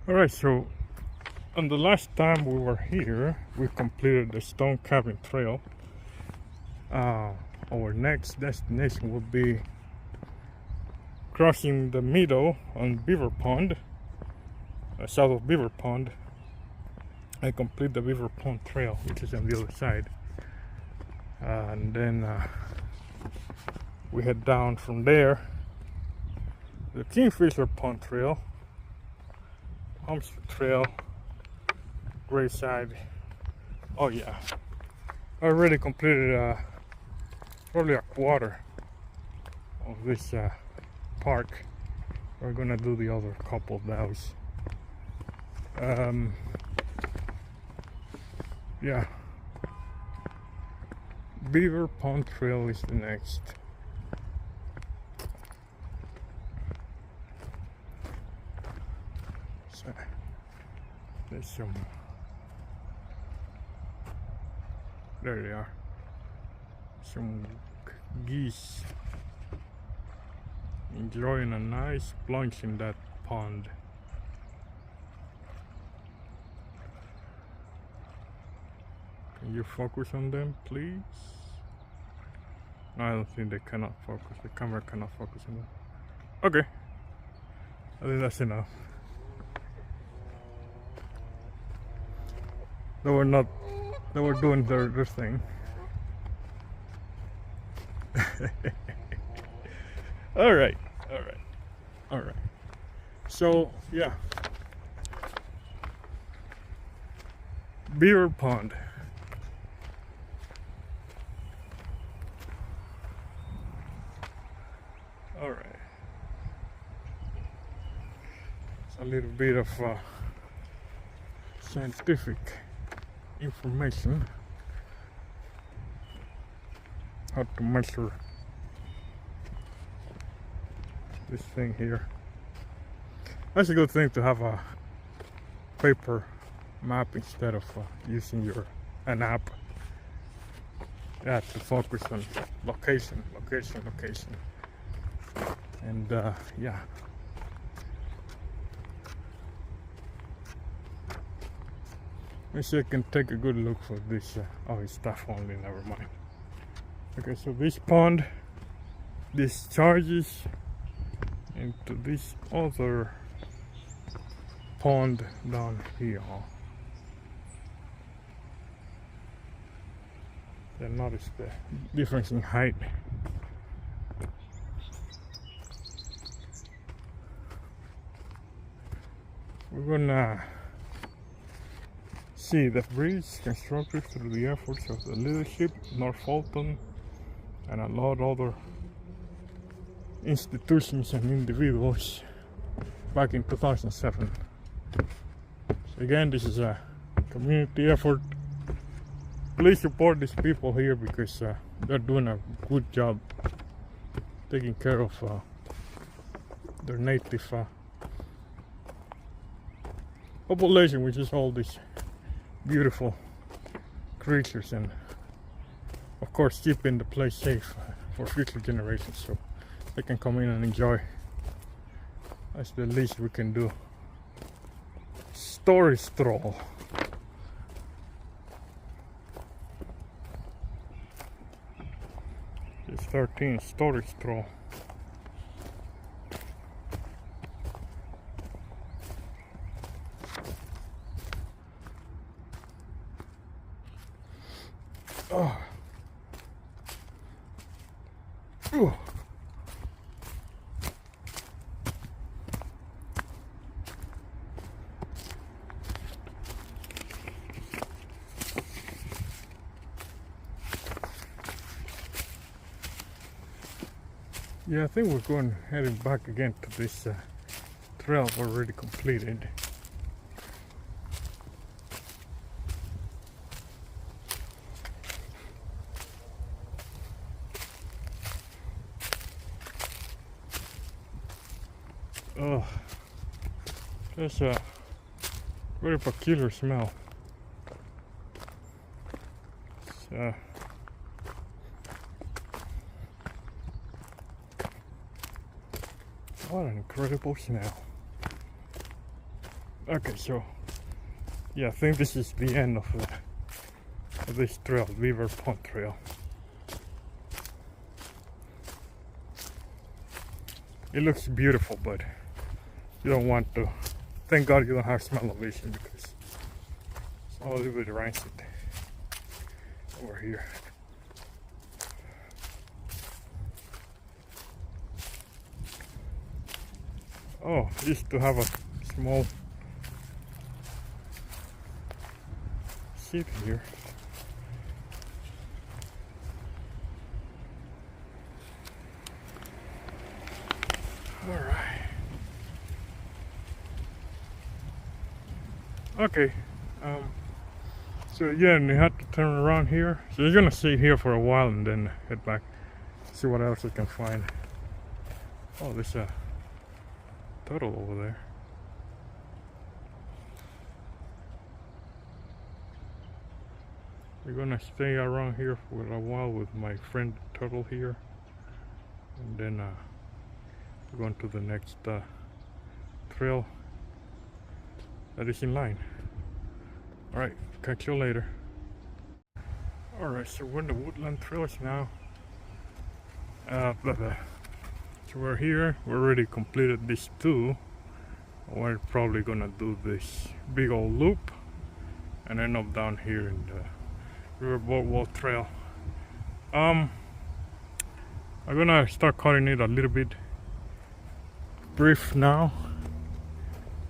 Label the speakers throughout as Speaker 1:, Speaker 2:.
Speaker 1: Alright, so on the last time we were here, we completed the stone cabin trail. Our next destination will be crossing the meadow on Beaver Pond, south of Beaver Pond, and complete the Beaver Pond trail, which is on the other side. And then we head down from there, the Kingfisher Pond Trail, Homestead Trail, Grayside. Oh yeah, I already completed probably a quarter of this park. We're gonna do the other couple of those. Yeah, Beaver Pond Trail is the next. So there's some. There they are. Some geese enjoying a nice plunge in that pond. Can you focus on them, please? No, I don't think they cannot focus. The camera cannot focus on them. Okay. I think that's enough. They were doing their thing. all right. So yeah, Beaver Pond. All right. It's a little bit of scientific information, how to measure this thing here. That's a good thing to have a paper map instead of using an app. Yeah, to focus on location, and yeah. Let me see if I can take a good look for this. Oh, it's stuff only, never mind. Okay, so this pond discharges into this other pond down here. Then notice the difference in height. We're gonna see the bridge constructed through the efforts of the leadership, North Fulton, and a lot of other institutions and individuals back in 2007. So again, this is a community effort. Please support these people here because they're doing a good job taking care of their native population, which is all these beautiful creatures, and of course keeping the place safe for future generations so they can come in and enjoy. That's the least we can do. Story stroll. It's 13 story stroll. Oh. Ooh. Yeah, I think we're heading back again to this trail already completed. Oh, there's a very peculiar smell. It's, what an incredible smell. Okay, so yeah, I think this is the end of this trail, Beaver Pond Trail. It looks beautiful, but you don't want to. Thank God you don't have smell-o-vision because it's all a little bit rancid over here. Oh, I used to have a small seat here. Alright. Okay. So yeah, and you have to turn around here. So you're gonna sit here for a while and then head back. See what else you can find. Oh, there's a turtle over there. We're gonna stay around here for a while with my friend turtle here, and then we're going to the next trail that is in line. Alright, catch you later. Alright, so we're in the woodland trails now. So we're here, we already completed this too. We're probably gonna do this big old loop and end up down here in the Riverboat Walk Trail. I'm gonna start cutting it a little bit brief now.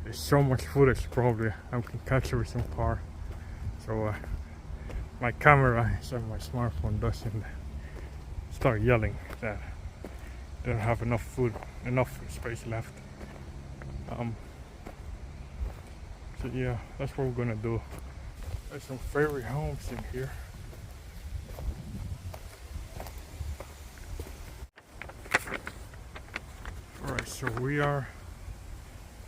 Speaker 1: There's so much footage probably I can capture with some part. So my camera and my smartphone doesn't start yelling that they don't have enough space left. So yeah, that's what we're gonna do. There's some favorite homes in here. Alright, so we're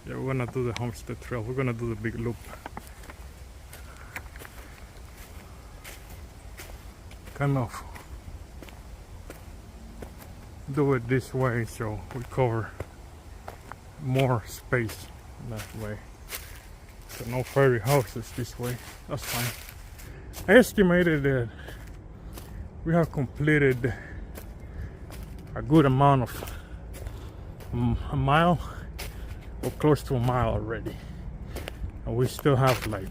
Speaker 1: gonna do the homestead trail. We're gonna do the big loop. Kind of do it this way so we cover more space that way. So no fairy houses this way. That's fine. I estimated that we have completed a good amount of a mile or close to a mile already, and we still have like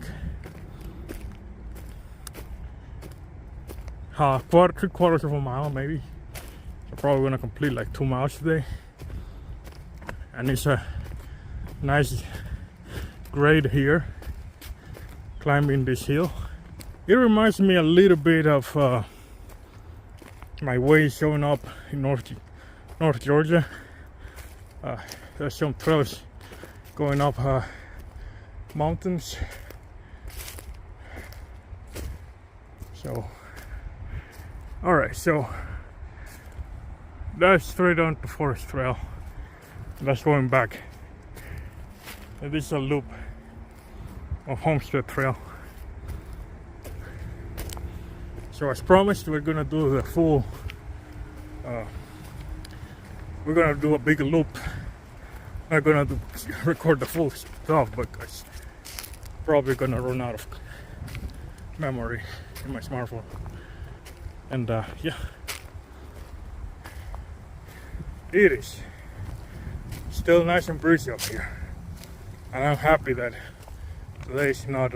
Speaker 1: three quarters of a mile maybe. So probably gonna complete like 2 miles today, and it's a nice grade here climbing this hill. It reminds me a little bit of my way showing up in North Georgia. There's some trails going up mountains. So alright, so that's straight on to Forest Trail. That's going back. And this is a loop of Homestead Trail. So as promised, we're gonna do the full we're gonna do a big loop. I'm gonna record the full stuff because probably gonna run out of memory in my smartphone. And yeah, it is still nice and breezy up here, and I'm happy that today is not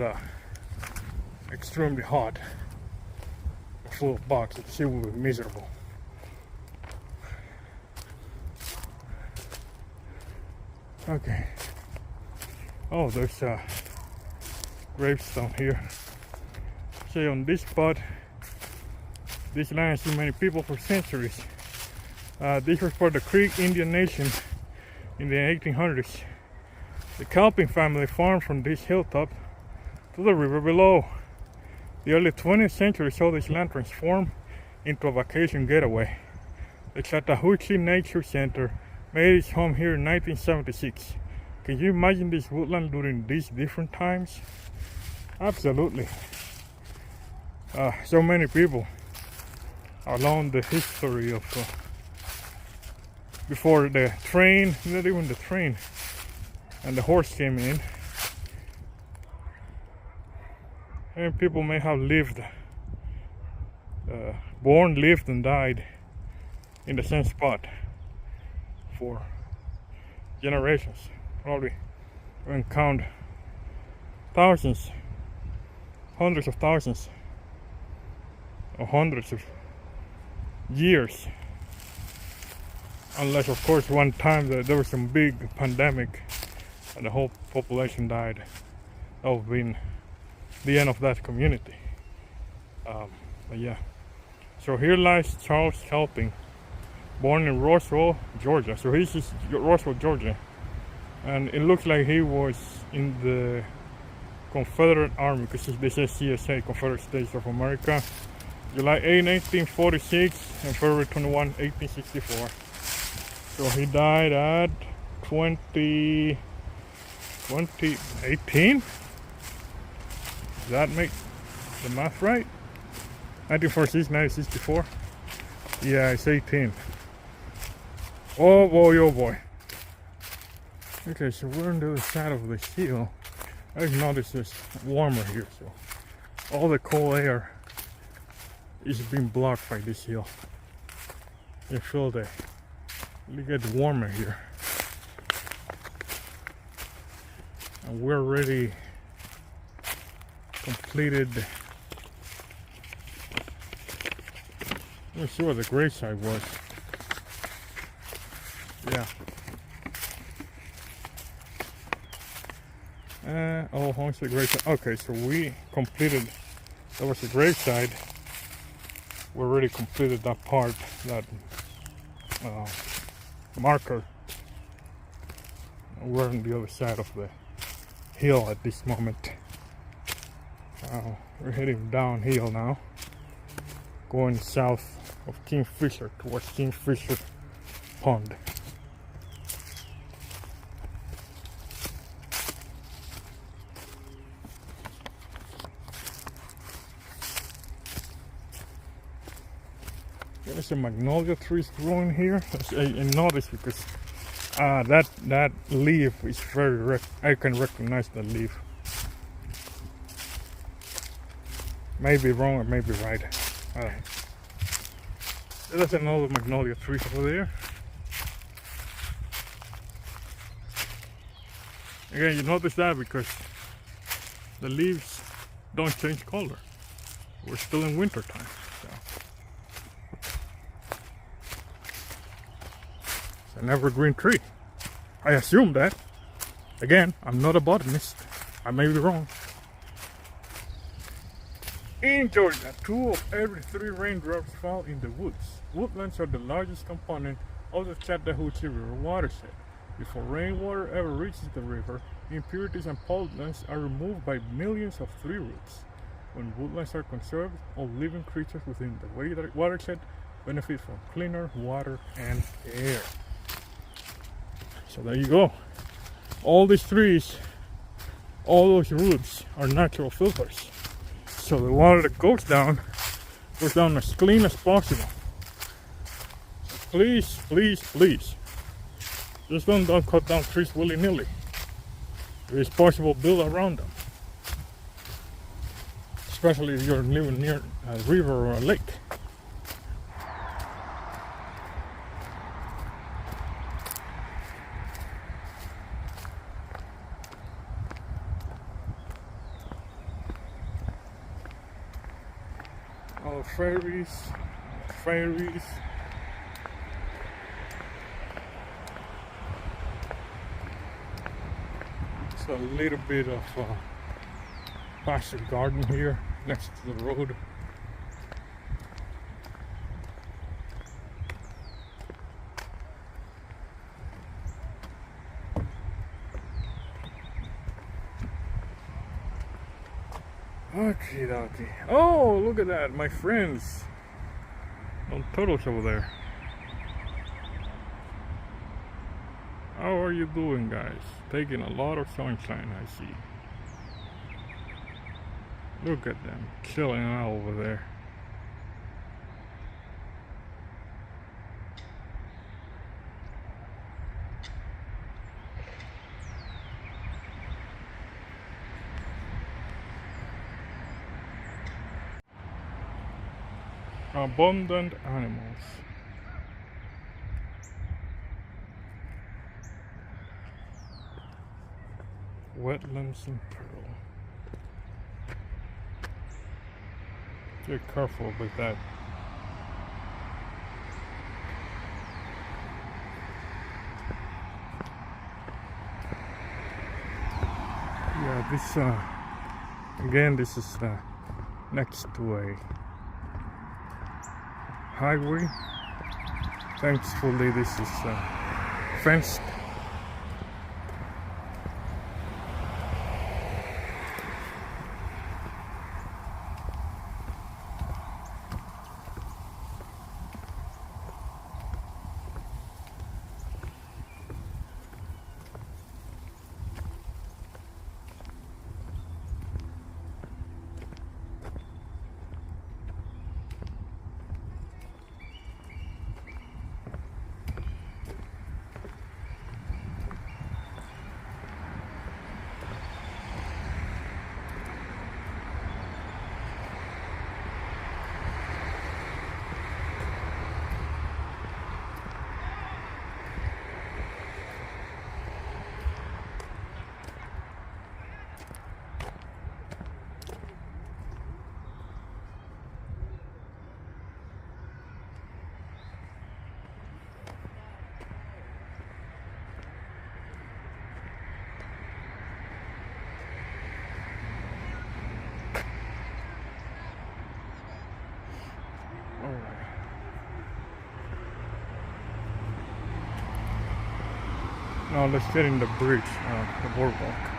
Speaker 1: extremely hot, full of bugs. It will be miserable. Okay. Oh, there's a gravestone here. See, on this spot, this land has seen many people for centuries. This was for the Creek Indian Nation in the 1800s. The Calpin family farmed from this hilltop to the river below. The early 20th century saw this land transform into a vacation getaway. The Chattahoochee Nature Center made its home here in 1976. Can you imagine this woodland during these different times? Absolutely. So many people along the history of before the train, not even the train, and the horse came in. And people may have lived, born, lived, and died in the same spot for generations. Probably when count thousands, hundreds of thousands, or hundreds of years. Unless, of course, one time there was some big pandemic and the whole population died. That would have been the end of that community. But yeah. So here lies Charles Helping, born in Roswell, Georgia. So he's just Roswell, Georgia. And it looks like he was in the Confederate Army, because they say CSA, Confederate States of America, July 8, 1946 and February 21, 1864. So he died at 2018. Does that make the math right? 1946, 1964. Yeah, it's 18. Oh boy, oh boy. Okay, so we're on the other side of the hill. I've noticed it's warmer here, so all the cold air is being blocked by this hill. You feel it gets warmer here. And we're already completed. Let me see what the gravesite was. Yeah. Oh, Homestead gravesite. Okay, so we completed. That was the gravesite. We already completed that part, that marker. We're on the other side of the hill at this moment. We're heading downhill now, going south of Kingfisher towards Kingfisher Pond. There's some magnolia trees growing here. I noticed because that leaf is very I can recognize the leaf. Maybe wrong or maybe right. I don't know. There's another magnolia tree over there. Again, you notice that because the leaves don't change color. We're still in winter time. An evergreen tree. I assume that. Again, I'm not a botanist. I may be wrong. In Georgia, 2 of every 3 raindrops fall in the woods. Woodlands are the largest component of the Chattahoochee River watershed. Before rainwater ever reaches the river, impurities and pollutants are removed by millions of tree roots. When woodlands are conserved, all living creatures within the watershed benefit from cleaner water and air. So there you go. All these trees, all those roots are natural filters. So the water that goes down as clean as possible. So please, please, please, just don't cut down trees willy-nilly. If it's possible, build around them. Especially if you're living near a river or a lake. Oh, fairies. It's a little bit of pasture garden here next to the road. Okay, dokie. Oh, look at that, my friends. Little turtles over there. How are you doing, guys? Taking a lot of sunshine, I see. Look at them, chilling out over there. Abundant animals. Wetlands in peril. Be careful with that. Yeah, this again, this is next to a highway. Thankfully, this is fenced. Now let's get in the bridge, the boardwalk.